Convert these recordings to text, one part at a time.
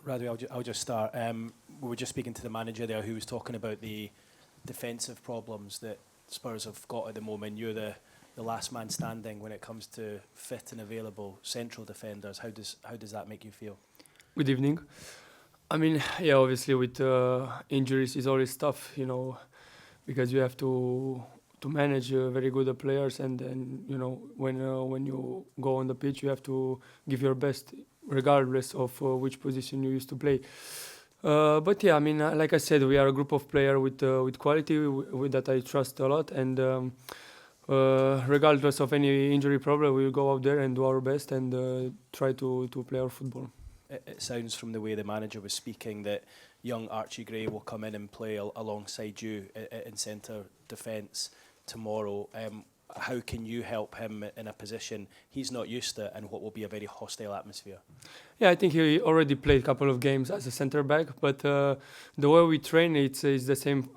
Radu, I'll just start. We were just speaking to the manager there who was talking about the defensive problems that Spurs have got at the moment. You're the last man standing when it comes to fit and available central defenders. How does that make you feel? Good evening. I mean, yeah, obviously with injuries is always tough, because you have to manage very good players, and then when you go on the pitch, you have to give your best, regardless of which position you used to play. But yeah, I mean, like I said, we are a group of players with quality that I trust a lot, and regardless of any injury problem, we will go out there and do our best and try to play our football. It sounds from the way the manager was speaking that young Archie Gray will come in and play alongside you in centre defence tomorrow. How can you help him in a position he's not used to and what will be a very hostile atmosphere? Yeah, I think he already played a couple of games as a centre back, but the way we train is the same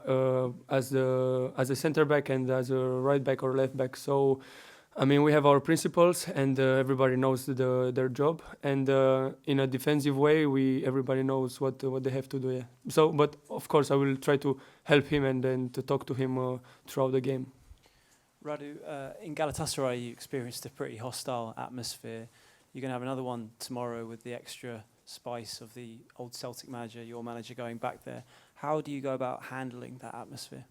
as a centre back and as a right back or left back. So, I mean, we have our principles, and everybody knows their job. And in a defensive way, everybody knows what they have to do. Yeah. So, but of course, I will try to help him and then to talk to him throughout the game. Radu, in Galatasaray, you experienced a pretty hostile atmosphere. You're going to have another one tomorrow with the extra spice of the old Celtic manager, your manager, going back there. How do you go about handling that atmosphere?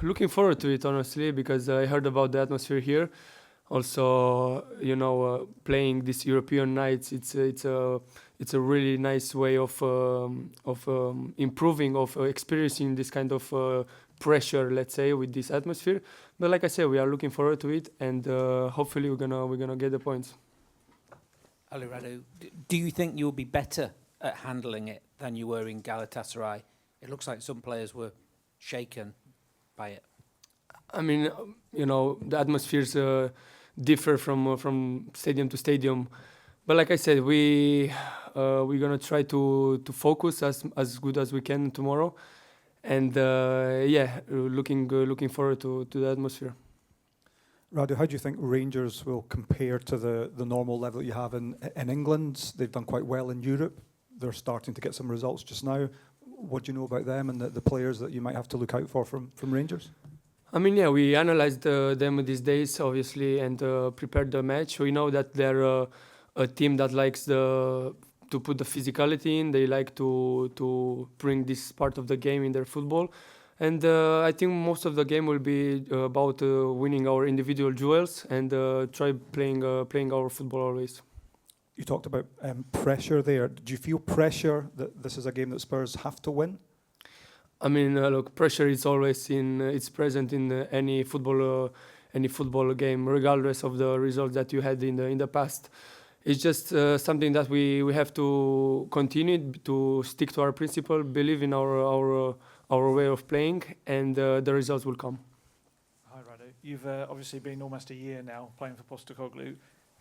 Looking forward to it, honestly, because I heard about the atmosphere here. Also, playing these European nights, it's a really nice way of improving, of experiencing this kind of pressure, let's say, with this atmosphere. But like I said, we are looking forward to it, and hopefully we're gonna get the points. Hello, Radu. Do you think you'll be better at handling it than you were in Galatasaray? It looks like some players were shaken by it. I mean, the atmospheres differ from stadium to stadium, but like I said, we're gonna try to focus as good as we can tomorrow, and looking forward to the atmosphere. Radu, how do you think Rangers will compare to the normal level that you have in England? They've done quite well in Europe. They're starting to get some results just now. What do you know about them and the players that you might have to look out for from Rangers? I mean, yeah, we analyzed them these days, obviously, and prepared the match. We know that they're a team that likes to put the physicality in. They like to bring this part of the game in their football. And I think most of the game will be about winning our individual duels and try playing our football always. You talked about pressure there. Do you feel pressure that this is a game that Spurs have to win? I mean, look, pressure is always it's present in any football game, regardless of the results that you had in the past. It's just something that we have to continue to stick to our principle, believe in our way of playing, and the results will come. Hi, Radu. You've obviously been almost a year now playing for Postecoglou.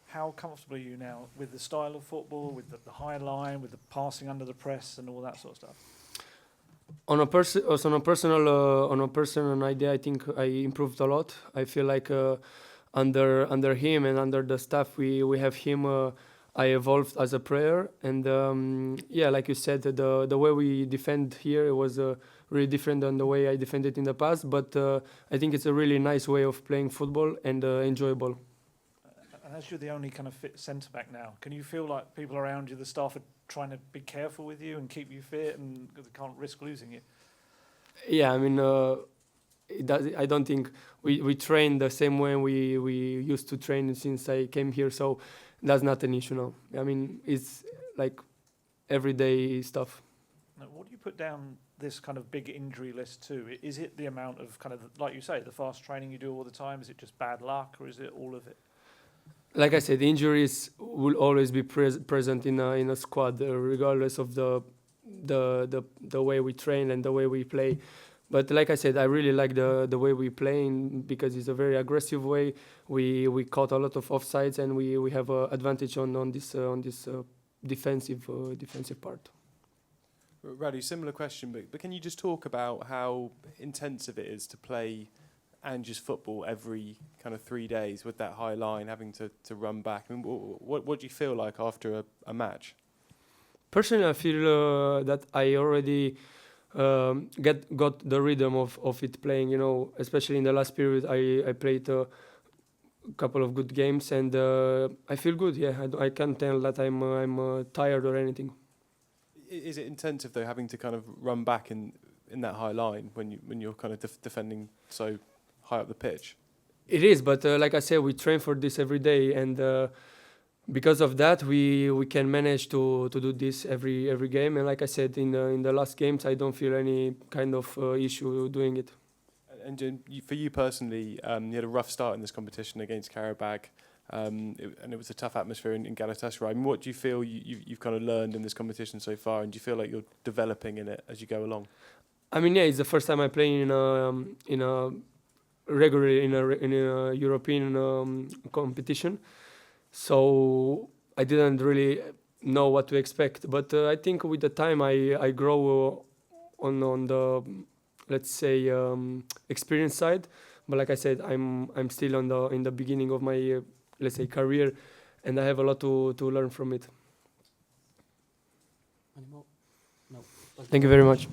How comfortable are you now with the style of football, with the high line, with the passing under the press, and all that sort of stuff? On a personal idea, I think I improved a lot. I feel like under him and under the staff we have him, I evolved as a player, and like you said, the way we defend here was really different than the way I defended in the past. But I think it's a really nice way of playing football and enjoyable. And as you're the only kind of fit centre back now, can you feel like people around you, the staff, are trying to be careful with you and keep you fit, and they can't risk losing you? Yeah, I mean, I don't think we train the same way we used to train since I came here, so that's not an issue now. I mean, it's like everyday stuff. Now, what do you put down this kind of big injury list to? Is it the amount of kind of, like you say, the fast training you do all the time? Is it just bad luck, or is it all of it? Like I said, the injuries will always be present in a squad, regardless of the way we train and the way we play. But like I said, I really like the way we play because it's a very aggressive way. We caught a lot of offsides, and we have an advantage on this defensive part. Radu, similar question, but can you just talk about how intensive it is to play Ange's football every kind of 3 days with that high line, having to run back? I mean, what do you feel like after a match? Personally, I feel that I already got the rhythm of it playing. You know, especially in the last period, I played a couple of good games, and I feel good. Yeah, I can't tell that I'm tired or anything. Is it intensive though, having to kind of run back in that high line when you're kind of defending so high up the pitch? It is, but like I said, we train for this every day, and because of that, we can manage to do this every game. And like I said, in the last games, I don't feel any kind of issue doing it. And for you personally, you had a rough start in this competition against Karabakh, and it was a tough atmosphere in Galatasaray. I mean, what do you feel you've kind of learned in this competition so far, and do you feel like you're developing in it as you go along? I mean, yeah, it's the first time I play in a regularly in a European competition, so I didn't really know what to expect. But I think with the time I grow on the, let's say, experience side. But like I said, I'm still in the beginning of my let's say career, and I have a lot to learn from it. Thank you very much.